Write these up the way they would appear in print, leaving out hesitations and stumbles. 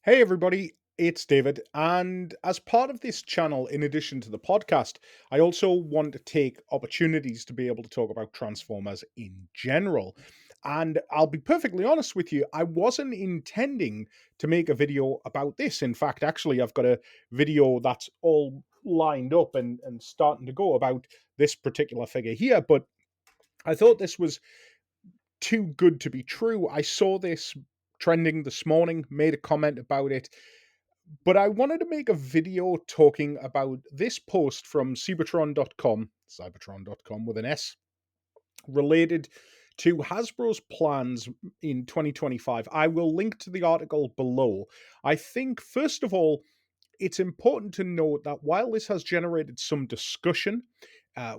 Hey everybody, it's David, and as part of this channel, in addition to the podcast, I also want to take opportunities to be able to talk about Transformers in general. And I'll be perfectly honest with you, I wasn't intending to make a video about this. In fact, actually, I've got a video that's all lined up and starting to go about this particular figure here, but I thought this was too good to be true. I saw this trending this morning, made a comment about it, but I wanted to make a video talking about this post from Cybertron.com with an S, related to Hasbro's plans in 2025. I will link to the article below. I think, first of all, it's important to note that while this has generated some discussion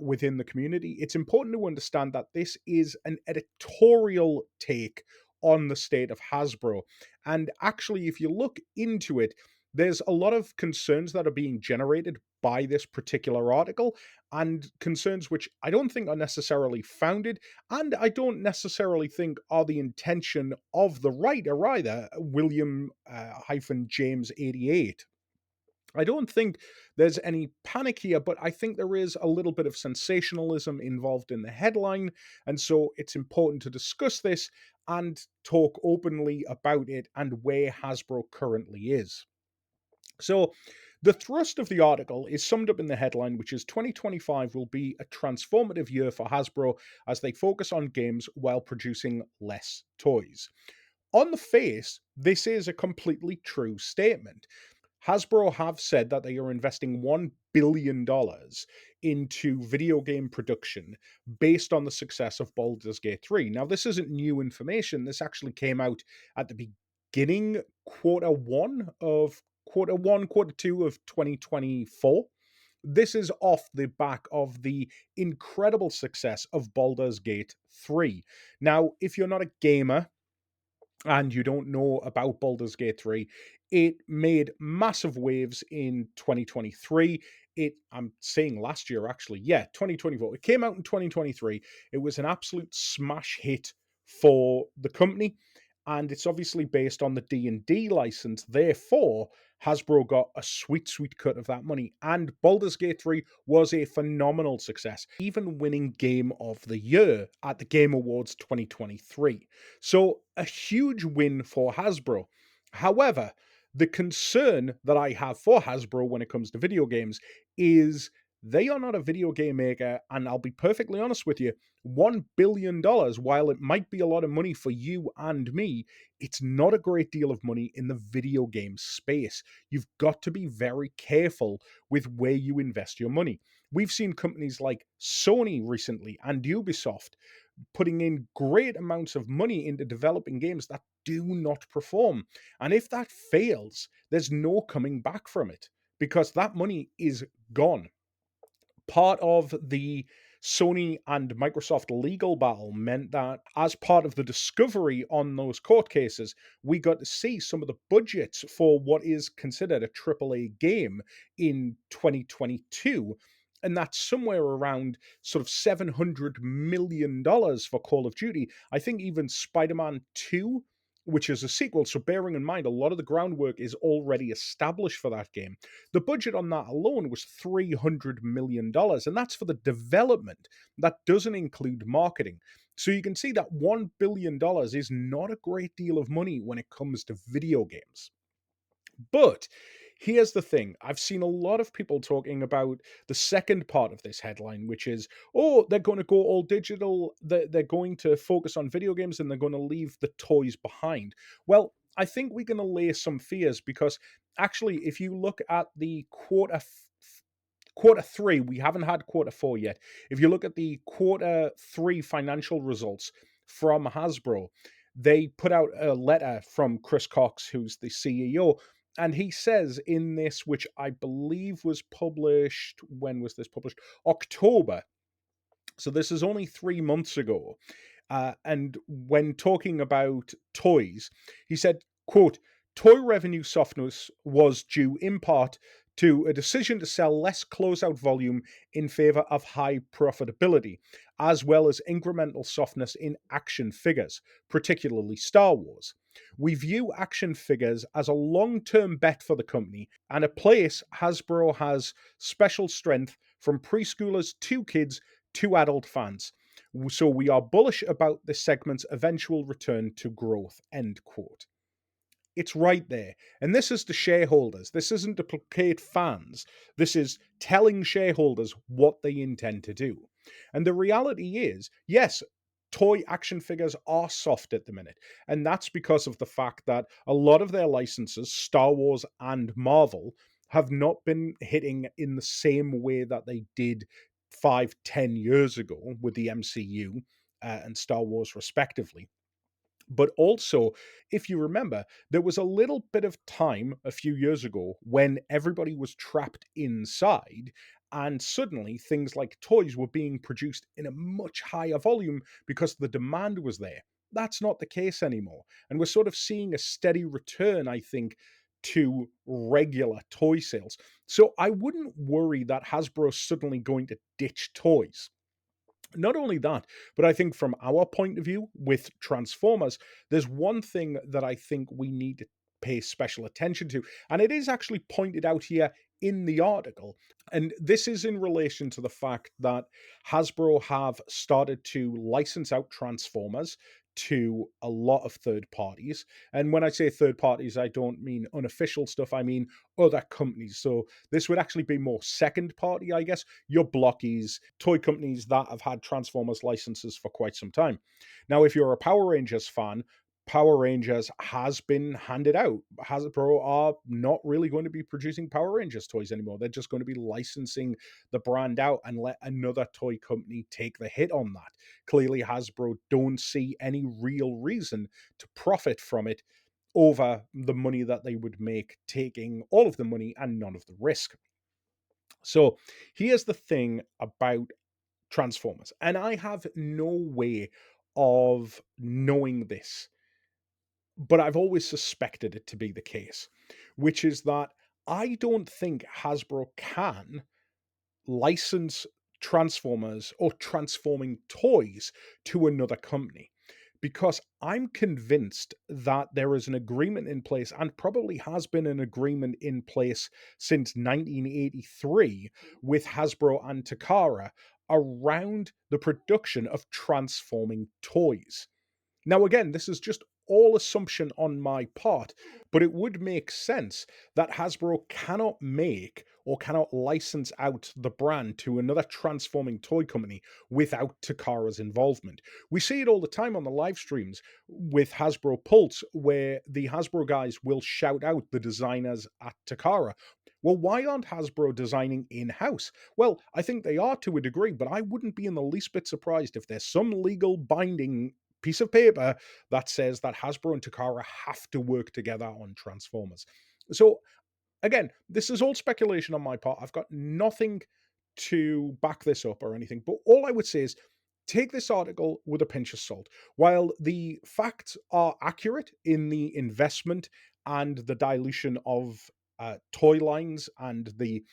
within the community, it's important to understand that this is an editorial take on the state of Hasbro. And actually, if you look into it, there's a lot of concerns that are being generated by this particular article, and concerns which I don't think are necessarily founded, and I don't necessarily think are the intention of the writer either, William James 88. I don't think there's any panic here, but I think there is a little bit of sensationalism involved in the headline. And so it's important to discuss this and talk openly about it and where Hasbro currently is. So, the thrust of the article is summed up in the headline, which is 2025 will be a transformative year for Hasbro as they focus on games while producing less toys. On the face, this is a completely true statement. Hasbro have said that they are investing $1 billion into video game production based on the success of Baldur's Gate 3. Now, this isn't new information. This actually came out at the beginning, quarter two of 2024. This is off the back of the incredible success of Baldur's Gate 3. Now, if you're not a gamer, and you don't know about Baldur's Gate 3, it made massive waves in 2023. I'm saying last year, actually. Yeah, 2024. It came out in 2023. It was an absolute smash hit for the company, and it's obviously based on the D&D license. Therefore, Hasbro got a sweet cut of that money. And Baldur's Gate 3 was a phenomenal success, even winning Game of the Year at the Game Awards 2023. So, a huge win for Hasbro. However, the concern that I have for Hasbro when it comes to video games is they are not a video game maker, and I'll be perfectly honest with you, $1 billion, while it might be a lot of money for you and me, it's not a great deal of money in the video game space. You've got to be very careful with where you invest your money. We've seen companies like Sony recently and Ubisoft putting in great amounts of money into developing games that do not perform. And if that fails, there's no coming back from it because that money is gone. Part of the Sony and Microsoft legal battle meant that as part of the discovery on those court cases, we got to see some of the budgets for what is considered a AAA game in 2022. And that's somewhere around sort of $700 million for Call of Duty. I think even Spider Man 2, which is a sequel. So, bearing in mind, a lot of the groundwork is already established for that game. The budget on that alone was $300 million, and that's for the development. That doesn't include marketing. So, you can see that $1 billion is not a great deal of money when it comes to video games. But here's the thing. I've seen a lot of people talking about the second part of this headline, which is, oh, they're going to go all digital. They're going to focus on video games and they're going to leave the toys behind. Well, I think we're going to lay some fears because actually, if you look at the quarter three, we haven't had quarter four yet. If you look at the quarter three financial results from Hasbro, they put out a letter from Chris Cox, who's the CEO, and he says in this, which I believe was published, when was this published? October. So this is only 3 months ago. And when talking about toys, he said, quote, toy revenue softness was due in part to a decision to sell less closeout volume in favor of high profitability, as well as incremental softness in action figures, particularly Star Wars. We view action figures as a long term bet for the company and a place Hasbro has special strength from preschoolers to kids to adult fans. So we are bullish about this segment's eventual return to growth. End quote. It's right there. And this is to shareholders. This isn't to placate fans. This is telling shareholders what they intend to do. And the reality is, yes, toy action figures are soft at the minute. And that's because of the fact that a lot of their licenses, Star Wars and Marvel, have not been hitting in the same way that they did 5, 10 years ago with the MCU and Star Wars, respectively. But also, if you remember, there was a little bit of time a few years ago when everybody was trapped inside, and suddenly things like toys were being produced in a much higher volume because the demand was there. That's not the case anymore. And we're sort of seeing a steady return, I think, to regular toy sales. So I wouldn't worry that Hasbro's suddenly going to ditch toys. Not only that, but I think from our point of view with Transformers, there's one thing that I think we need to pay special attention to, and it is actually pointed out here in the article. And this is in relation to the fact that Hasbro have started to license out Transformers to a lot of third parties. And when I say third parties, I don't mean unofficial stuff, I mean other companies. So this would actually be more second party, I guess. Your Blockies, toy companies that have had Transformers licenses for quite some time. Now, if you're a Power Rangers fan, Power Rangers has been handed out. Hasbro are not really going to be producing Power Rangers toys anymore. They're just going to be licensing the brand out and let another toy company take the hit on that. Clearly, Hasbro don't see any real reason to profit from it over the money that they would make taking all of the money and none of the risk. So here's the thing about Transformers, and I have no way of knowing this, but I've always suspected it to be the case, which is that I don't think Hasbro can license Transformers or transforming toys to another company, because I'm convinced that there is an agreement in place, and probably has been an agreement in place since 1983 with Hasbro and Takara around the production of transforming toys. Now, again, this is just all assumption on my part, but it would make sense that Hasbro cannot make or cannot license out the brand to another transforming toy company without Takara's involvement. We see it all the time on the live streams with Hasbro Pulse, where the Hasbro guys will shout out the designers at Takara. Well, why aren't Hasbro designing in house? Well, I think they are to a degree, but I wouldn't be in the least bit surprised if there's some legal binding piece of paper that says that Hasbro and Takara have to work together on Transformers. So again, this is all speculation on my part. I've got nothing to back this up or anything, but all I would say is take this article with a pinch of salt. While the facts are accurate in the investment and the dilution of toy lines and the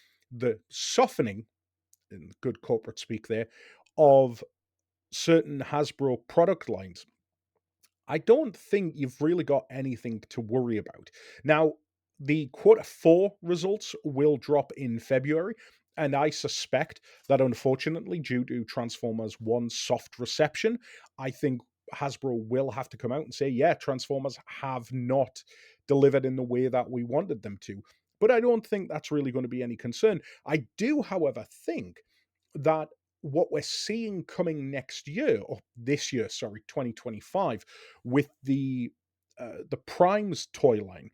softening, in good corporate speak there, of certain Hasbro product lines, I don't think you've really got anything to worry about. Now, the quarter 4 results will drop in February, and I suspect that unfortunately, due to Transformers 1's soft reception, I think Hasbro will have to come out and say, yeah, Transformers have not delivered in the way that we wanted them to. But I don't think that's really going to be any concern. I do, however, think that what we're seeing coming next year, or this year, sorry, 2025, with the Primes toy line,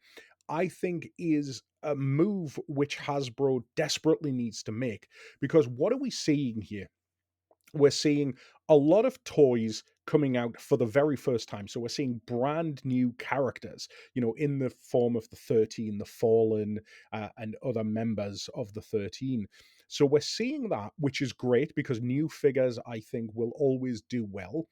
I think is a move which Hasbro desperately needs to make. Because what are we seeing here? We're seeing a lot of toys coming out for the very first time. So we're seeing brand new characters, in the form of the 13, the Fallen, and other members of the 13. So we're seeing that, which is great because new figures, I think, will always do well.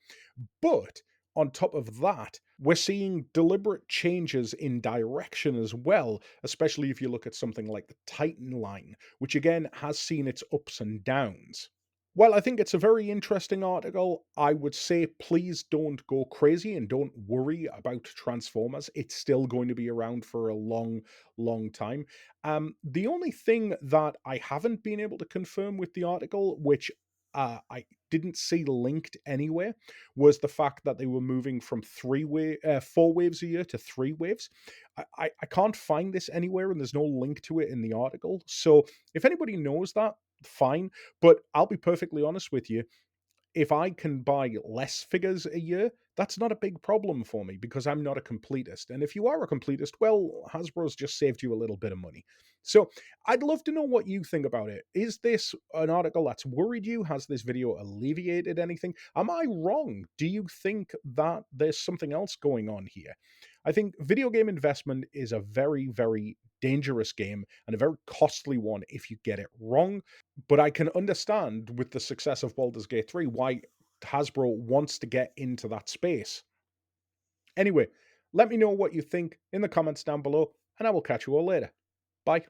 But on top of that, we're seeing deliberate changes in direction as well, especially if you look at something like the Titan line, which again has seen its ups and downs. Well, I think it's a very interesting article. I would say please don't go crazy and don't worry about Transformers. It's still going to be around for a long, long time. The only thing that I haven't been able to confirm with the article, which I didn't see linked anywhere, was the fact that they were moving from 4 waves a year to 3 waves. I can't find this anywhere, and there's no link to it in the article. So if anybody knows that, fine. But I'll be perfectly honest with you, if I can buy less figures a year, that's not a big problem for me because I'm not a completist. And if you are a completist, well, Hasbro's just saved you a little bit of money. So I'd love to know what you think about it. Is this an article that's worried you? Has this video alleviated anything? Am I wrong? Do you think that there's something else going on here? I think video game investment is a very, very dangerous game and a very costly one if you get it wrong. But I can understand with the success of Baldur's Gate 3 why Hasbro wants to get into that space. Anyway, let me know what you think in the comments down below, and I will catch you all later. Bye.